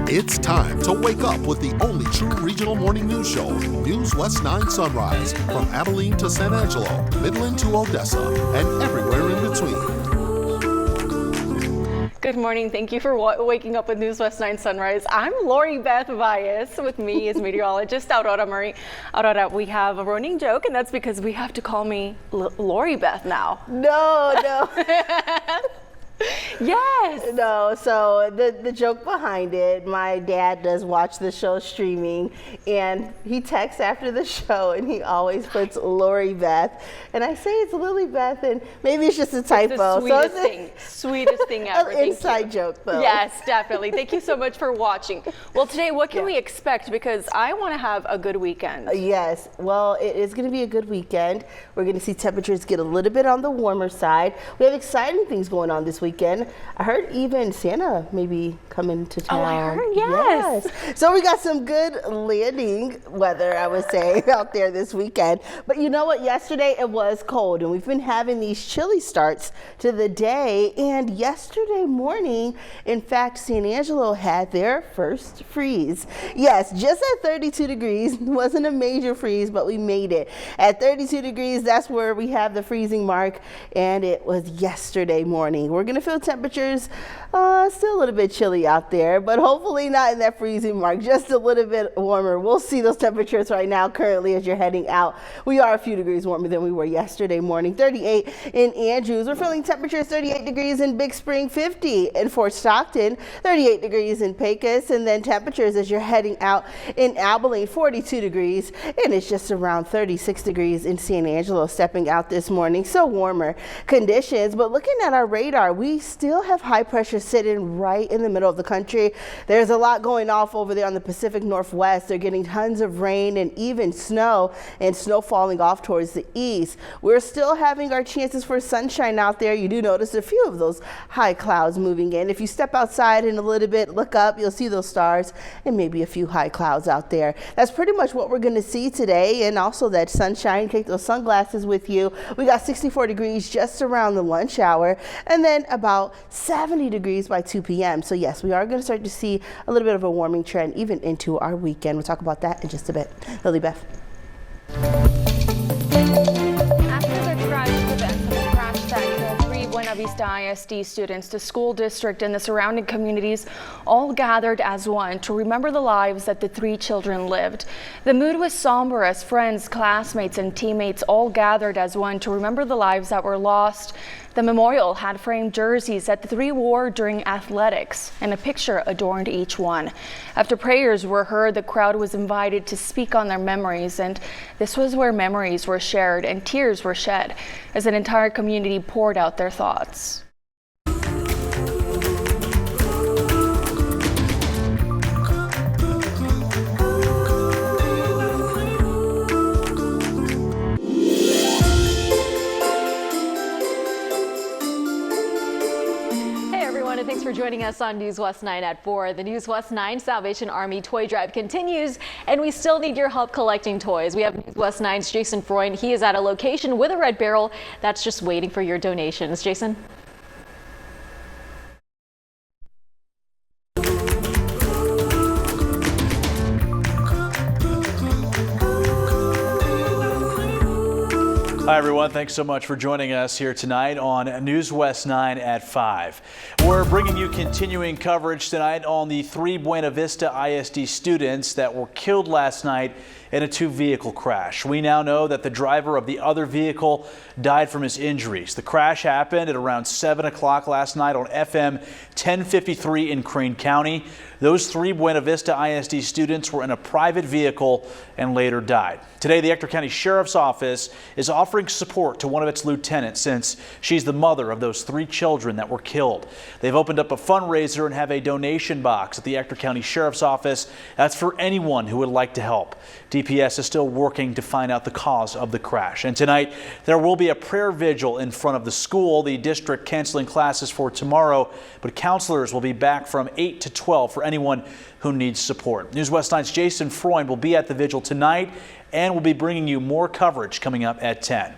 It's time to wake up with the only true regional morning news show, NewsWest 9 Sunrise, from Abilene to San Angelo, Midland to Odessa, and everywhere in between. Good morning. Thank you for waking up with NewsWest 9 Sunrise. I'm Lilybeth Valles. With me is meteorologist Aurora. Aurora, we have a running joke, and that's because we have to call me Lilybeth now. No. Yes. No, so the joke behind it, my dad does watch the show streaming, and he texts after the show, and he always puts Lilybeth, and I say it's Lilybeth, and maybe it's just a typo. It's the sweetest thing ever. An inside joke, though. Yes, definitely. Thank you so much for watching. Well, today, what can we expect? Because I want to have a good weekend. Yes, well, it is going to be a good weekend. We're going to see temperatures get a little bit on the warmer side. We have exciting things going on this weekend. I heard even Santa maybe coming to town. Oh, I heard, yes. So we got some good landing weather, I would say, out there this weekend. But you know what? Yesterday it was cold, and we've been having these chilly starts to the day. And yesterday morning, in fact, San Angelo had their first freeze. Yes, just at 32 degrees. It wasn't a major freeze, but we made it. At 32 degrees, that's where we have the freezing mark, and it was yesterday morning. We're going to feel temperatures still a little bit chilly out there, but hopefully not in that freezing mark, just a little bit warmer. We'll see those temperatures right now currently as you're heading out. We are a few degrees warmer than we were yesterday morning. 38 in Andrews. We're feeling temperatures 38 degrees in Big Spring, 50 in Fort Stockton, 38 degrees in Pecos, and then temperatures as you're heading out in Abilene, 42 degrees, and it's just around 36 degrees in San Angelo stepping out this morning. So warmer conditions, but looking at our radar, we still have high pressure sitting right in the middle of the country. There's a lot going off over there on the Pacific Northwest. They're getting tons of rain and even snow, and snow falling off towards the east. We're still having our chances for sunshine out there. You do notice a few of those high clouds moving in. If you step outside in a little bit, look up, you'll see those stars and maybe a few high clouds out there. That's pretty much what we're going to see today, and also that sunshine. Take those sunglasses with you. We got 64 degrees just around the lunch hour, and then about 70 degrees by 2 p.m. So yes, we are going to start to see a little bit of a warming trend even into our weekend. We'll talk about that in just a bit. Lilybeth. After the tragic events of the crash that killed 3 Buena Vista ISD students, the school district and the surrounding communities all gathered as one to remember the lives that the 3 children lived. The mood was somber as friends, classmates, and teammates all gathered as one to remember the lives that were lost. The memorial had framed jerseys that the 3 wore during athletics, and a picture adorned each one. After prayers were heard, the crowd was invited to speak on their memories, and this was where memories were shared and tears were shed as an entire community poured out their thoughts. Thanks for joining us on NewsWest 9 at 4. The NewsWest 9 Salvation Army Toy Drive continues, and we still need your help collecting toys. We have NewsWest 9's Jason Freund. He is at a location with a red barrel that's just waiting for your donations. Jason? Hi everyone, thanks so much for joining us here tonight on NewsWest 9 at 5. We're bringing you continuing coverage tonight on the 3 Buena Vista ISD students that were killed last night in a 2-vehicle crash. We now know that the driver of the other vehicle died from his injuries. The crash happened at around 7 o'clock last night on FM 1053 in Crane County. Those 3 Buena Vista ISD students were in a private vehicle and later died. Today, the Ector County Sheriff's Office is offering support to one of its lieutenants since she's the mother of those 3 children that were killed. They've opened up a fundraiser and have a donation box at the Ector County Sheriff's Office. That's for anyone who would like to help. DPS is still working to find out the cause of the crash. And tonight, there will be a prayer vigil in front of the school. The district canceling classes for tomorrow, but counselors will be back from 8 to 12 for anyone who needs support. NewsWest 9's Jason Freund will be at the vigil tonight, and we'll be bringing you more coverage coming up at 10.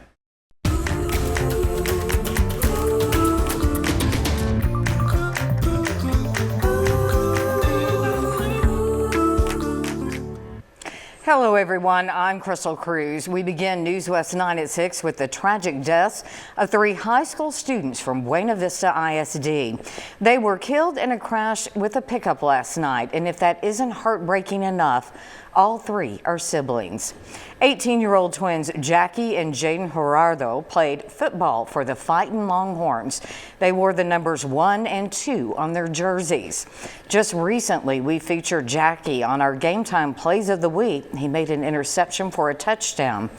Hello everyone, I'm Crystal Cruz. We begin NewsWest 9 at 6 with the tragic deaths of 3 high school students from Buena Vista ISD. They were killed in a crash with a pickup last night, and if that isn't heartbreaking enough, all 3 are siblings. 18-year-old twins Jackie and Jaden Gerardo played football for the Fightin' Longhorns. They wore the numbers 1 and 2 on their jerseys. Just recently, we featured Jackie on our Game Time Plays of the Week. He made an interception for a touchdown.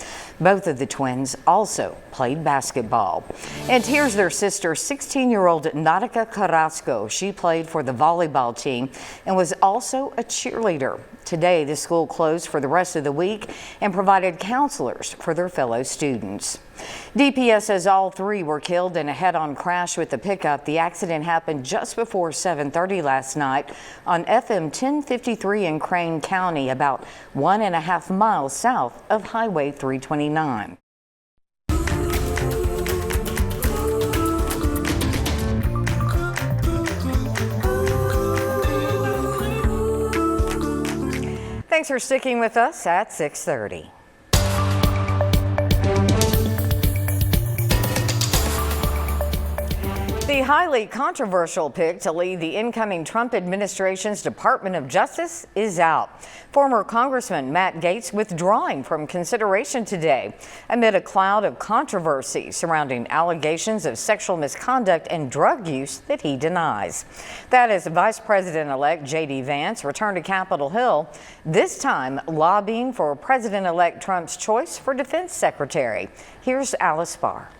Both of the twins also played basketball. And here's their sister, 16-year-old Nautica Carrasco. She played for the volleyball team and was also a cheerleader. Today, the school closed for the rest of the week and provided counselors for their fellow students. DPS says all 3 were killed in a head-on crash with a pickup. The accident happened just before 7:30 last night on FM 1053 in Crane County, about 1.5 miles south of Highway 329. Thanks for sticking with us at 6:30. The highly controversial pick to lead the incoming Trump administration's Department of Justice is out. Former Congressman Matt Gaetz withdrawing from consideration today amid a cloud of controversy surrounding allegations of sexual misconduct and drug use that he denies. That is Vice President-elect J.D. Vance returned to Capitol Hill, this time lobbying for President-elect Trump's choice for Defense Secretary. Here's Alice Barr.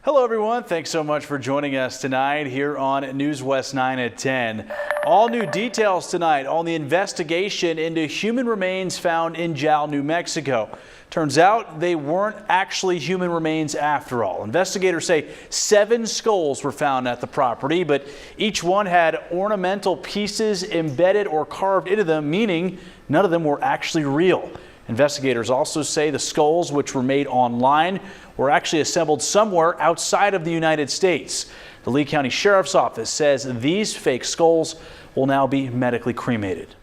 Hello everyone, thanks so much for joining us tonight here on NewsWest 9 at 10. All new details tonight on the investigation into human remains found in Jal, New Mexico. Turns out they weren't actually human remains after all. Investigators say 7 skulls were found at the property, but each one had ornamental pieces embedded or carved into them, meaning none of them were actually real. Investigators also say the skulls, which were made online, were actually assembled somewhere outside of the United States. The Lee County Sheriff's Office says these fake skulls will now be medically cremated.